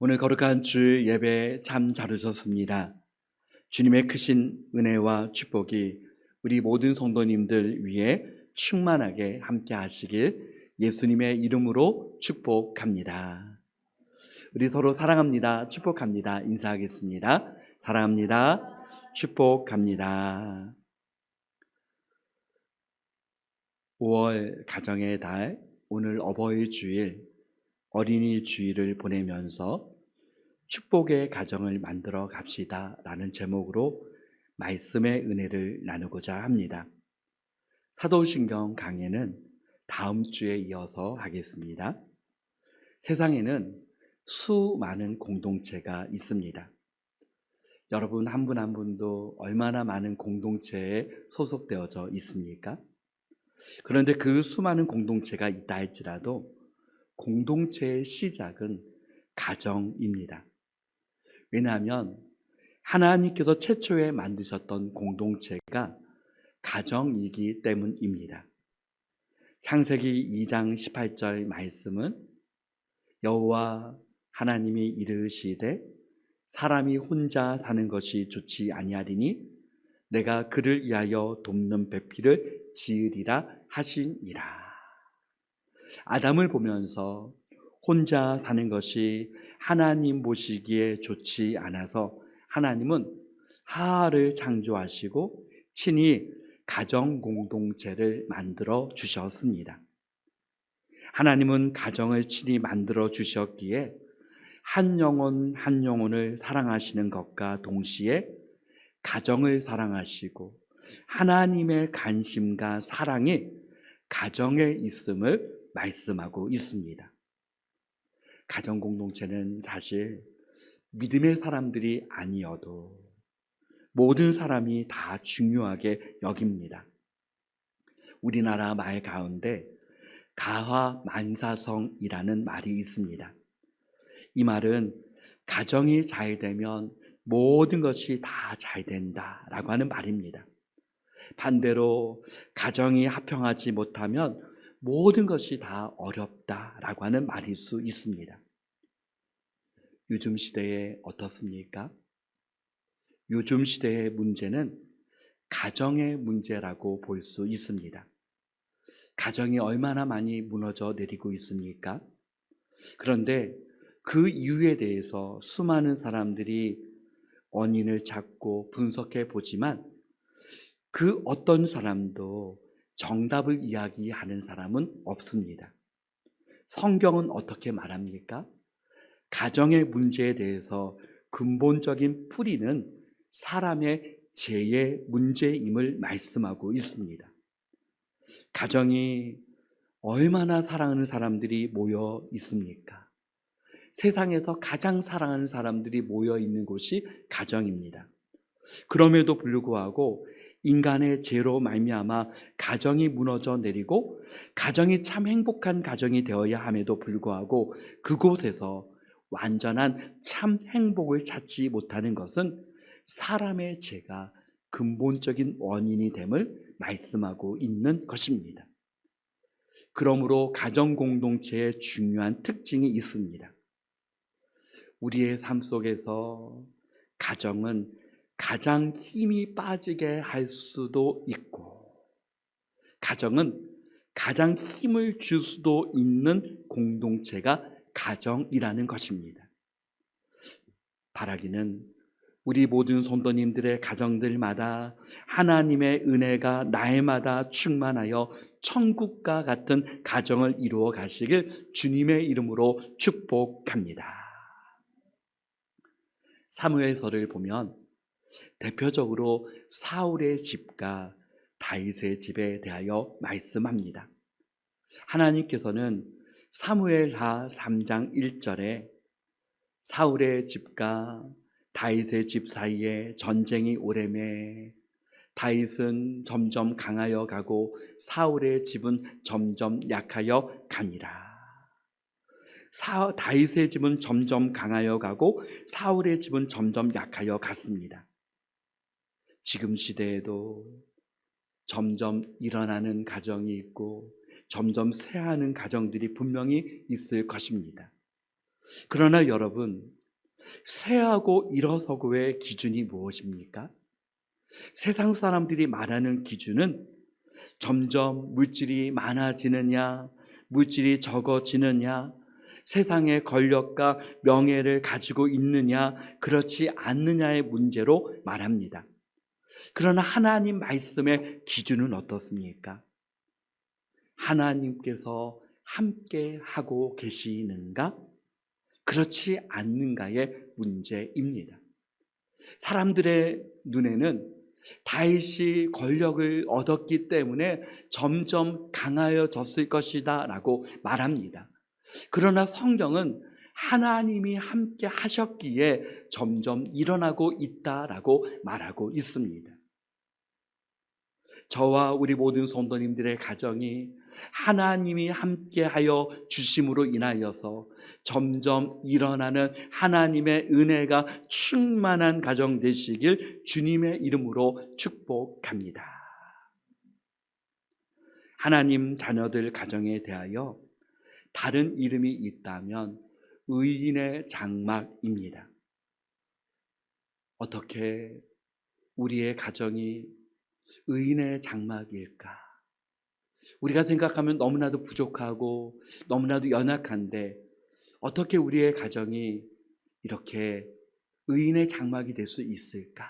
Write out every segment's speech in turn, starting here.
오늘 거룩한 주 예배 참 잘 오셨습니다. 주님의 크신 은혜와 축복이 우리 모든 성도님들 위해 충만하게 함께 하시길 예수님의 이름으로 축복합니다. 우리 서로 사랑합니다. 축복합니다. 인사하겠습니다. 사랑합니다. 축복합니다. 5월 가정의 달, 오늘 어버이 주일, 어린이 주일을 보내면서 축복의 가정을 만들어 갑시다 라는 제목으로 말씀의 은혜를 나누고자 합니다. 사도신경 강해는 다음 주에 이어서 하겠습니다. 세상에는 수많은 공동체가 있습니다. 여러분 한 분 한 분도 얼마나 많은 공동체에 소속되어져 있습니까? 그런데 그 수많은 공동체가 있다 할지라도 공동체의 시작은 가정입니다. 왜냐하면 하나님께서 최초에 만드셨던 공동체가 가정이기 때문입니다. 창세기 2장 18절 말씀은 여호와 하나님이 이르시되 사람이 혼자 사는 것이 좋지 아니하리니 내가 그를 위하여 돕는 배필을 지으리라 하시니라. 아담을 보면서 혼자 사는 것이 하나님 보시기에 좋지 않아서 하나님은 하하를 창조하시고 친히 가정 공동체를 만들어 주셨습니다. 하나님은 가정을 친히 만들어 주셨기에 한 영혼 한 영혼을 사랑하시는 것과 동시에 가정을 사랑하시고 하나님의 관심과 사랑이 가정에 있음을 말씀하고 있습니다. 가정 공동체는 사실 믿음의 사람들이 아니어도 모든 사람이 다 중요하게 여깁니다. 우리나라 말 가운데 가화만사성이라는 말이 있습니다. 이 말은 가정이 잘 되면 모든 것이 다 잘 된다라고 하는 말입니다. 반대로 가정이 화평하지 못하면 모든 것이 다 어렵다라고 하는 말일 수 있습니다. 요즘 시대에 어떻습니까? 요즘 시대의 문제는 가정의 문제라고 볼 수 있습니다. 가정이 얼마나 많이 무너져 내리고 있습니까? 그런데 그 이유에 대해서 수많은 사람들이 원인을 찾고 분석해 보지만 그 어떤 사람도 정답을 이야기하는 사람은 없습니다. 성경은 어떻게 말합니까? 가정의 문제에 대해서 근본적인 뿌리는 사람의 죄의 문제임을 말씀하고 있습니다. 가정이 얼마나 사랑하는 사람들이 모여 있습니까? 세상에서 가장 사랑하는 사람들이 모여 있는 곳이 가정입니다. 그럼에도 불구하고 인간의 죄로 말미암아 가정이 무너져 내리고 가정이 참 행복한 가정이 되어야 함에도 불구하고 그곳에서 완전한 참 행복을 찾지 못하는 것은 사람의 죄가 근본적인 원인이 됨을 말씀하고 있는 것입니다. 그러므로 가정 공동체의 중요한 특징이 있습니다. 우리의 삶 속에서 가정은 가장 힘이 빠지게 할 수도 있고 가정은 가장 힘을 줄 수도 있는 공동체가 가정이라는 것입니다. 바라기는 우리 모든 성도님들의 가정들마다 하나님의 은혜가 날마다 충만하여 천국과 같은 가정을 이루어 가시길 주님의 이름으로 축복합니다. 사무엘서를 보면 대표적으로 사울의 집과 다윗의 집에 대하여 말씀합니다. 하나님께서는 사무엘하 3장 1절에 사울의 집과 다윗의 집 사이에 전쟁이 오래매 다윗은 점점 강하여 가고 사울의 집은 점점 약하여 가니라. 다윗의 집은 점점 강하여 가고 사울의 집은 점점 약하여 갔습니다. 지금 시대에도 점점 일어나는 가정이 있고 점점 쇠하는 가정들이 분명히 있을 것입니다. 그러나 여러분, 쇠하고 일어서고의 기준이 무엇입니까? 세상 사람들이 말하는 기준은 점점 물질이 많아지느냐, 물질이 적어지느냐, 세상의 권력과 명예를 가지고 있느냐, 그렇지 않느냐의 문제로 말합니다. 그러나 하나님 말씀의 기준은 어떻습니까? 하나님께서 함께 하고 계시는가? 그렇지 않는가의 문제입니다. 사람들의 눈에는 다윗이 권력을 얻었기 때문에 점점 강하여졌을 것이다 라고 말합니다. 그러나 성경은 하나님이 함께 하셨기에 점점 일어나고 있다라고 말하고 있습니다. 저와 우리 모든 성도님들의 가정이 하나님이 함께하여 주심으로 인하여서 점점 일어나는 하나님의 은혜가 충만한 가정 되시길 주님의 이름으로 축복합니다. 하나님 자녀들 가정에 대하여 다른 이름이 있다면 의인의 장막입니다. 어떻게 우리의 가정이 의인의 장막일까? 우리가 생각하면 너무나도 부족하고 너무나도 연약한데 어떻게 우리의 가정이 이렇게 의인의 장막이 될 수 있을까?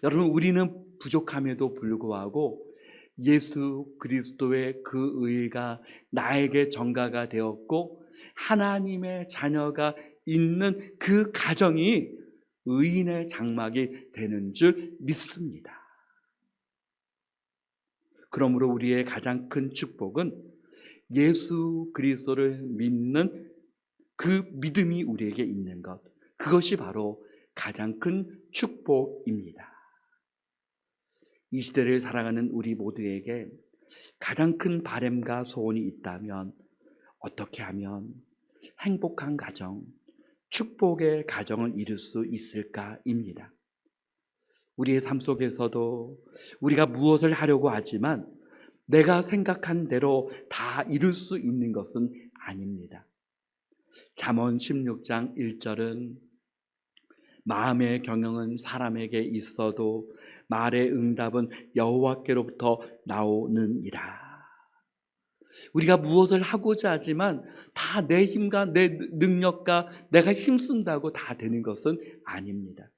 여러분, 우리는 부족함에도 불구하고 예수 그리스도의 그 의가 나에게 전가가 되었고 하나님의 자녀가 있는 그 가정이 의인의 장막이 되는 줄 믿습니다. 그러므로 우리의 가장 큰 축복은 예수 그리스도를 믿는 그 믿음이 우리에게 있는 것, 그것이 바로 가장 큰 축복입니다. 이 시대를 살아가는 우리 모두에게 가장 큰 바람과 소원이 있다면 어떻게 하면 행복한 가정, 축복의 가정을 이룰 수 있을까입니다. 우리의 삶 속에서도 우리가 무엇을 하려고 하지만 내가 생각한 대로 다 이룰 수 있는 것은 아닙니다. 잠언 16장 1절은 마음의 경영은 사람에게 있어도 말의 응답은 여호와께로부터 나오느니라. 우리가 무엇을 하고자 하지만 다 내 힘과 내 능력과 내가 힘쓴다고 다 되는 것은 아닙니다.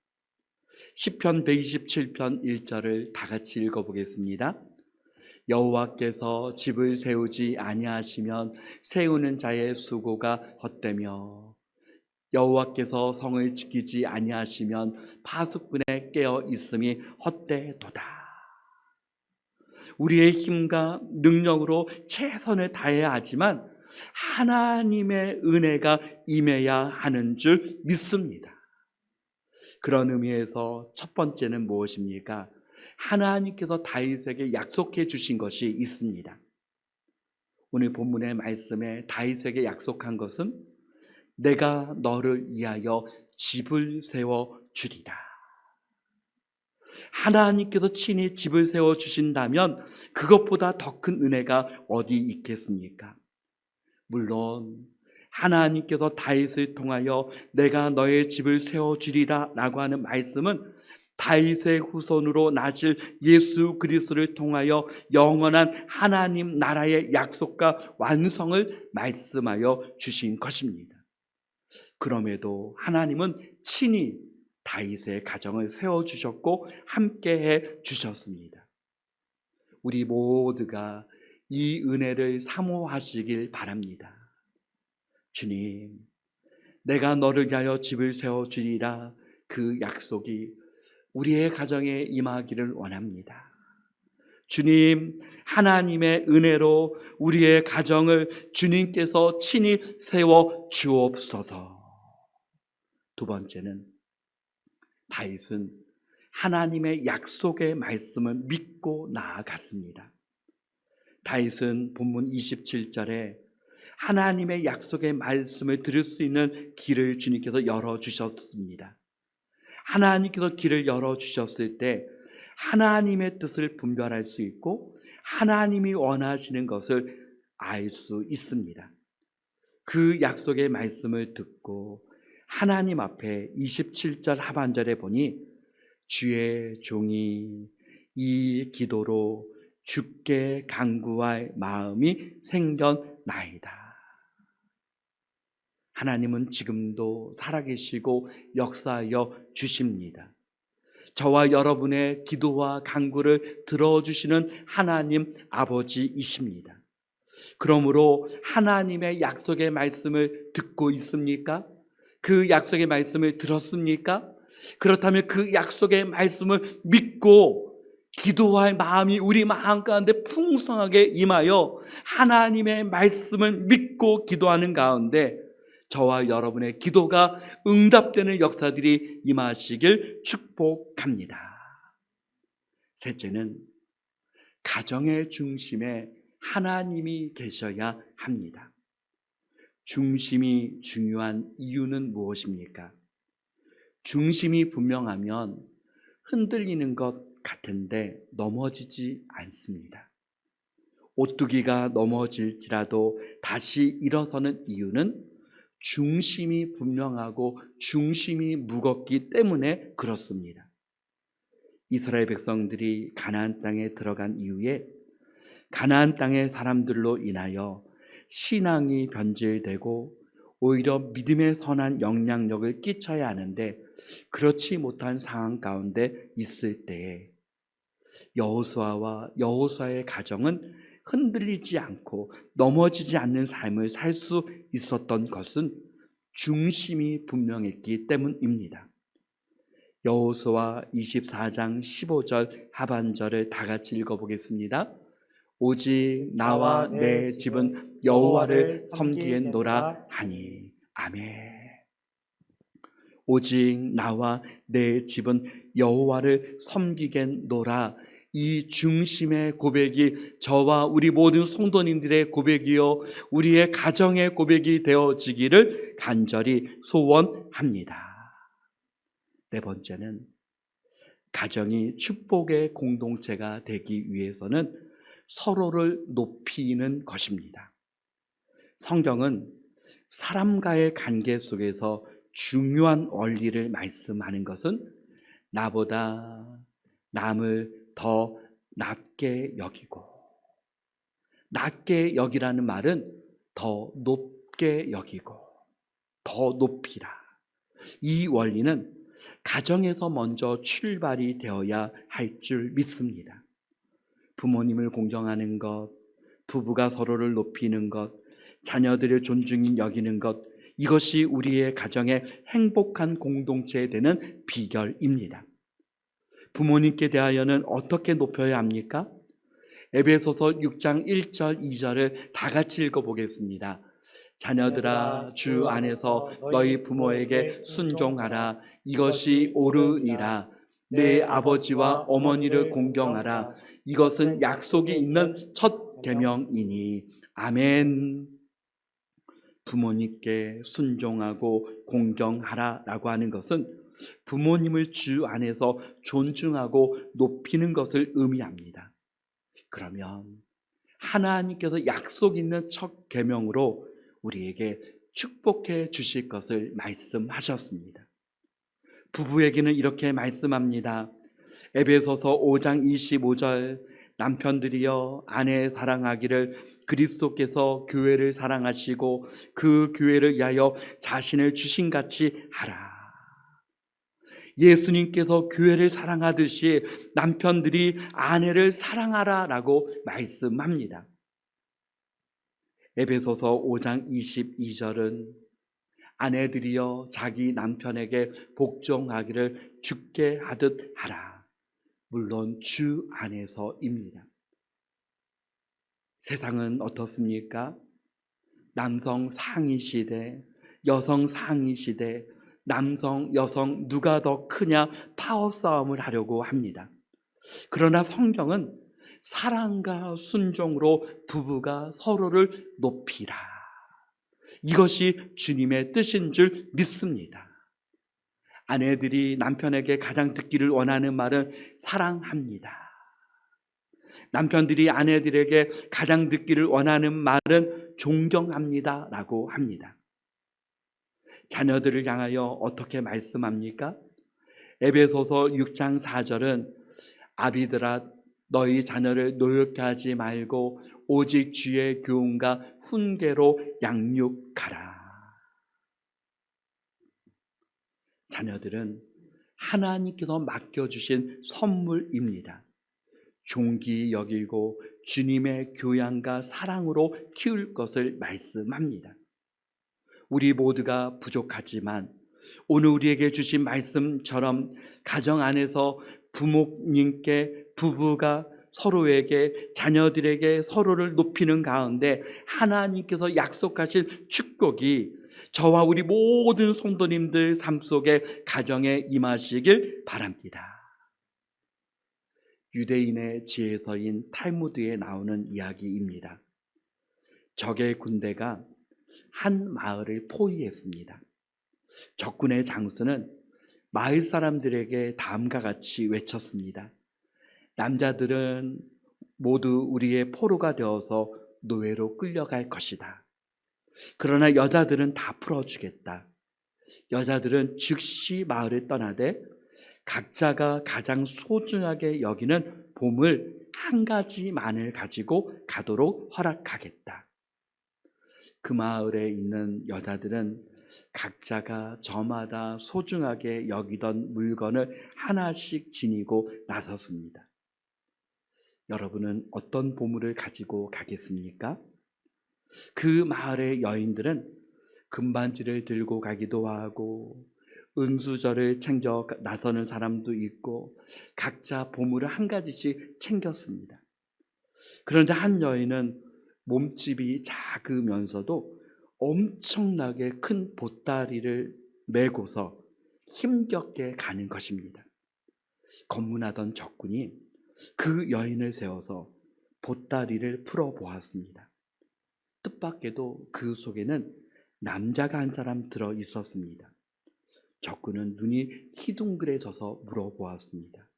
시편 127편 1절을 다 같이 읽어보겠습니다. 여호와께서 집을 세우지 아니하시면 세우는 자의 수고가 헛되며 여호와께서 성을 지키지 아니하시면 파수꾼의 깨어 있음이 헛되도다. 우리의 힘과 능력으로 최선을 다해야 하지만 하나님의 은혜가 임해야 하는 줄 믿습니다. 그런 의미에서 첫 번째는 무엇입니까? 하나님께서 다윗에게 약속해 주신 것이 있습니다. 오늘 본문의 말씀에 다윗에게 약속한 것은 내가 너를 위하여 집을 세워 주리라. 하나님께서 친히 집을 세워 주신다면 그것보다 더 큰 은혜가 어디 있겠습니까? 물론 하나님께서 다윗을 통하여 내가 너의 집을 세워주리라 라고 하는 말씀은 다윗의 후손으로 나실 예수 그리스도를 통하여 영원한 하나님 나라의 약속과 완성을 말씀하여 주신 것입니다. 그럼에도 하나님은 친히 다윗의 가정을 세워주셨고 함께해 주셨습니다. 우리 모두가 이 은혜를 사모하시길 바랍니다. 주님, 내가 너를 위하여 집을 세워주리라, 그 약속이 우리의 가정에 임하기를 원합니다. 주님, 하나님의 은혜로 우리의 가정을 주님께서 친히 세워 주옵소서. 두 번째는 다윗은 하나님의 약속의 말씀을 믿고 나아갔습니다. 다윗은 본문 27절에 하나님의 약속의 말씀을 들을 수 있는 길을 주님께서 열어주셨습니다. 하나님께서 길을 열어주셨을 때 하나님의 뜻을 분별할 수 있고 하나님이 원하시는 것을 알 수 있습니다. 그 약속의 말씀을 듣고 하나님 앞에 27절 하반절에 보니 주의 종이 이 기도로 주께 간구할 마음이 생겼나이다. 하나님은 지금도 살아계시고 역사하여 주십니다. 저와 여러분의 기도와 간구를 들어주시는 하나님 아버지이십니다. 그러므로 하나님의 약속의 말씀을 듣고 있습니까? 그 약속의 말씀을 들었습니까? 그렇다면 그 약속의 말씀을 믿고 기도할 마음이 우리 마음 가운데 풍성하게 임하여 하나님의 말씀을 믿고 기도하는 가운데 저와 여러분의 기도가 응답되는 역사들이 임하시길 축복합니다. 셋째는 가정의 중심에 하나님이 계셔야 합니다. 중심이 중요한 이유는 무엇입니까? 중심이 분명하면 흔들리는 것 같은데 넘어지지 않습니다. 오뚜기가 넘어질지라도 다시 일어서는 이유는 중심이 분명하고 중심이 무겁기 때문에 그렇습니다. 이스라엘 백성들이 가나안 땅에 들어간 이후에 가나안 땅의 사람들로 인하여 신앙이 변질되고 오히려 믿음의 선한 영향력을 끼쳐야 하는데 그렇지 못한 상황 가운데 있을 때에 여호수아의 가정은 흔들리지 않고 넘어지지 않는 삶을 살 수 있었던 것은 중심이 분명했기 때문입니다. 여호수아 24장 15절 하반절을 다 같이 읽어보겠습니다. 오직 나와 내 집은 여호와를 섬기겠노라 하니. 아멘. 오직 나와 내 집은 여호와를 섬기겠노라. 이 중심의 고백이 저와 우리 모든 성도님들의 고백이요 우리의 가정의 고백이 되어지기를 간절히 소원합니다. 네 번째는 가정이 축복의 공동체가 되기 위해서는 서로를 높이는 것입니다. 성경은 사람과의 관계 속에서 중요한 원리를 말씀하는 것은 나보다 남을 더 낮게 여기고, 낮게 여기라는 말은 더 높게 여기고, 더 높이라. 이 원리는 가정에서 먼저 출발이 되어야 할 줄 믿습니다. 부모님을 공경하는 것, 부부가 서로를 높이는 것, 자녀들을 존중히 여기는 것, 이것이 우리의 가정의 행복한 공동체에 되는 비결입니다. 부모님께 대하여는 어떻게 높여야 합니까? 에베소서 6장 1절 2절을 다 같이 읽어보겠습니다. 자녀들아 주 안에서 너희 부모에게 순종하라. 이것이 옳으니라. 내 아버지와 어머니를 공경하라. 이것은 약속이 있는 첫 계명이니. 아멘. 부모님께 순종하고 공경하라라고 하는 것은 부모님을 주 안에서 존중하고 높이는 것을 의미합니다. 그러면 하나님께서 약속 있는 첫 계명으로 우리에게 축복해 주실 것을 말씀하셨습니다. 부부에게는 이렇게 말씀합니다. 에베소서 5장 25절 남편들이여 아내 사랑하기를 그리스도께서 교회를 사랑하시고 그 교회를 위하여 자신을 주신같이 하라. 예수님께서 교회를 사랑하듯이 남편들이 아내를 사랑하라라고 말씀합니다. 에베소서 5장 22절은 아내들이여 자기 남편에게 복종하기를 주께 하듯 하라. 물론 주 안에서입니다. 세상은 어떻습니까? 남성 상위 시대, 여성 상위 시대, 남성, 여성 누가 더 크냐 파워 싸움을 하려고 합니다. 그러나 성경은 사랑과 순종으로 부부가 서로를 높이라. 이것이 주님의 뜻인 줄 믿습니다. 아내들이 남편에게 가장 듣기를 원하는 말은 사랑합니다. 남편들이 아내들에게 가장 듣기를 원하는 말은 존경합니다 라고 합니다. 자녀들을 향하여 어떻게 말씀합니까? 에베소서 6장 4절은 아비들아 너희 자녀를 노엽게 하지 말고 오직 주의 교훈과 훈계로 양육하라. 자녀들은 하나님께서 맡겨주신 선물입니다. 존귀히 여기고 주님의 교양과 사랑으로 키울 것을 말씀합니다. 우리 모두가 부족하지만 오늘 우리에게 주신 말씀처럼 가정 안에서 부모님께, 부부가 서로에게, 자녀들에게 서로를 높이는 가운데 하나님께서 약속하신 축복이 저와 우리 모든 성도님들 삶 속에 가정에 임하시길 바랍니다. 유대인의 지혜서인 탈무드에 나오는 이야기입니다. 적의 군대가 한 마을을 포위했습니다. 적군의 장수는 마을 사람들에게 다음과 같이 외쳤습니다. 남자들은 모두 우리의 포로가 되어서 노예로 끌려갈 것이다. 그러나 여자들은 다 풀어주겠다. 여자들은 즉시 마을을 떠나되 각자가 가장 소중하게 여기는 보물 한 가지만을 가지고 가도록 허락하겠다. 그 마을에 있는 여자들은 각자가 저마다 소중하게 여기던 물건을 하나씩 지니고 나섰습니다. 여러분은 어떤 보물을 가지고 가겠습니까? 그 마을의 여인들은 금반지를 들고 가기도 하고 은수저를 챙겨 나서는 사람도 있고 각자 보물을 한 가지씩 챙겼습니다. 그런데 한 여인은 몸집이 작으면서도 엄청나게 큰 보따리를 메고서 힘겹게 가는 것입니다. 검문하던 적군이 그 여인을 세워서 보따리를 풀어보았습니다. 뜻밖에도 그 속에는 남자가 한 사람 들어 있었습니다. 적군은 눈이 희둥그레져서 물어보았습니다.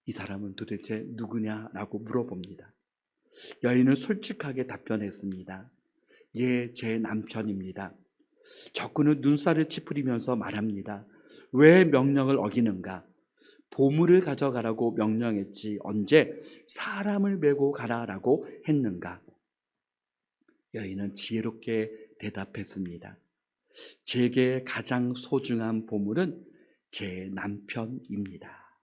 이 사람은 도대체 누구냐라고 물어봅니다. 여인은 솔직하게 답변했습니다. 예, 제 남편입니다. 적군은 눈살을 찌푸리면서 말합니다. 왜 명령을 어기는가? 보물을 가져가라고 명령했지 언제 사람을 메고 가라라고 했는가? 여인은 지혜롭게 대답했습니다. 제게 가장 소중한 보물은 제 남편입니다.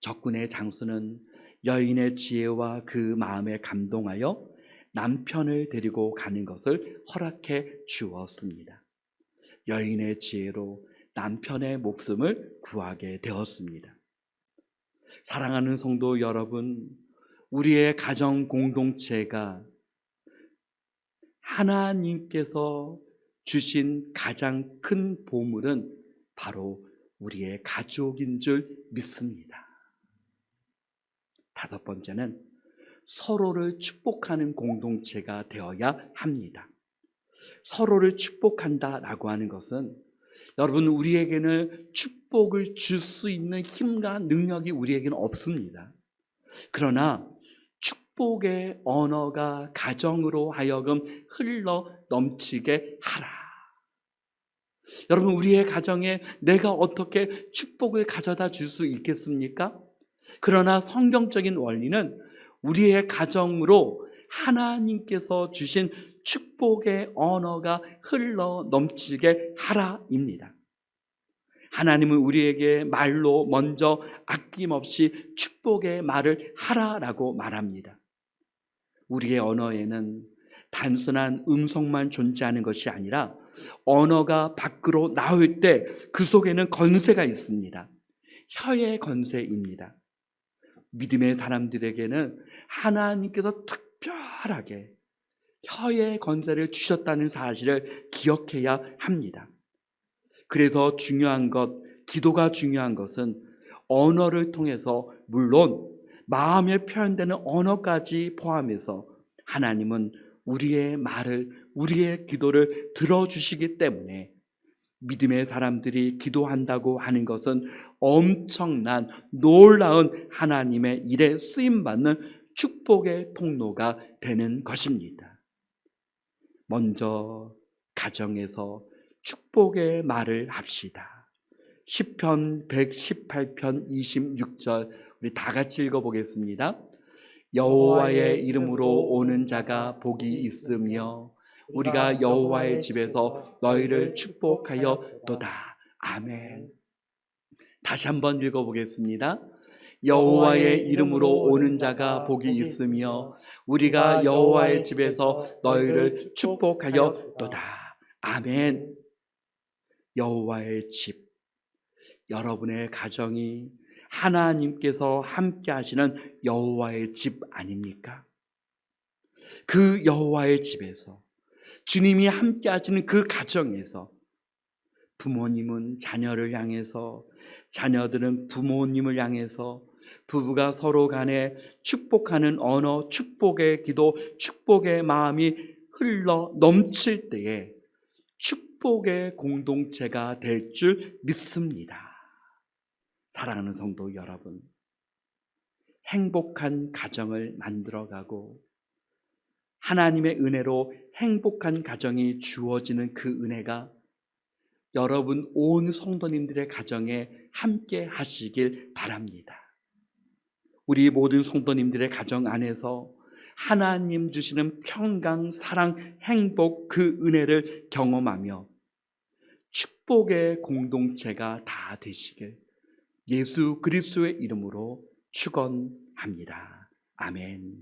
적군의 장수는 여인의 지혜와 그 마음에 감동하여 남편을 데리고 가는 것을 허락해 주었습니다. 여인의 지혜로 남편의 목숨을 구하게 되었습니다. 사랑하는 성도 여러분, 우리의 가정 공동체가 하나님께서 주신 가장 큰 보물은 바로 우리의 가족인 줄 믿습니다. 다섯 번째는 서로를 축복하는 공동체가 되어야 합니다. 서로를 축복한다라고 하는 것은 여러분 우리에게는 축복을 줄 수 있는 힘과 능력이 우리에게는 없습니다. 그러나 축복의 언어가 가정으로 하여금 흘러 넘치게 하라. 여러분 우리의 가정에 내가 어떻게 축복을 가져다 줄 수 있겠습니까? 그러나 성경적인 원리는 우리의 가정으로 하나님께서 주신 축복의 언어가 흘러 넘치게 하라입니다. 하나님은 우리에게 말로 먼저 아낌없이 축복의 말을 하라라고 말합니다. 우리의 언어에는 단순한 음성만 존재하는 것이 아니라 언어가 밖으로 나올 때 그 속에는 건세가 있습니다. 혀의 건세입니다. 믿음의 사람들에게는 하나님께서 특별하게 혀의 건세를 주셨다는 사실을 기억해야 합니다. 그래서 중요한 것, 기도가 중요한 것은 언어를 통해서 물론 마음에 표현되는 언어까지 포함해서 하나님은 우리의 말을, 우리의 기도를 들어주시기 때문에 믿음의 사람들이 기도한다고 하는 것은 엄청난 놀라운 하나님의 일에 쓰임받는 축복의 통로가 되는 것입니다. 먼저 가정에서 축복의 말을 합시다. 시편 118편 26절 우리 다 같이 읽어보겠습니다. 여호와의 이름으로 오는 자가 복이 있으며 우리가 여호와의 집에서 너희를 축복하였도다. 아멘. 다시 한번 읽어보겠습니다. 여호와의 이름으로 오는 자가 복이 있으며 우리가 여호와의 집에서 너희를 축복하였도다. 아멘. 여호와의 집, 여러분의 가정이 하나님께서 함께 하시는 여호와의 집 아닙니까? 그 여호와의 집에서, 주님이 함께 하시는 그 가정에서 부모님은 자녀를 향해서, 자녀들은 부모님을 향해서, 부부가 서로 간에 축복하는 언어, 축복의 기도, 축복의 마음이 흘러 넘칠 때에 축복의 공동체가 될 줄 믿습니다. 사랑하는 성도 여러분, 행복한 가정을 만들어가고 하나님의 은혜로 행복한 가정이 주어지는 그 은혜가 여러분 온 성도님들의 가정에 함께 하시길 바랍니다. 우리 모든 성도님들의 가정 안에서 하나님 주시는 평강, 사랑, 행복, 그 은혜를 경험하며 축복의 공동체가 다 되시길 예수 그리스도의 이름으로 축원합니다. 아멘.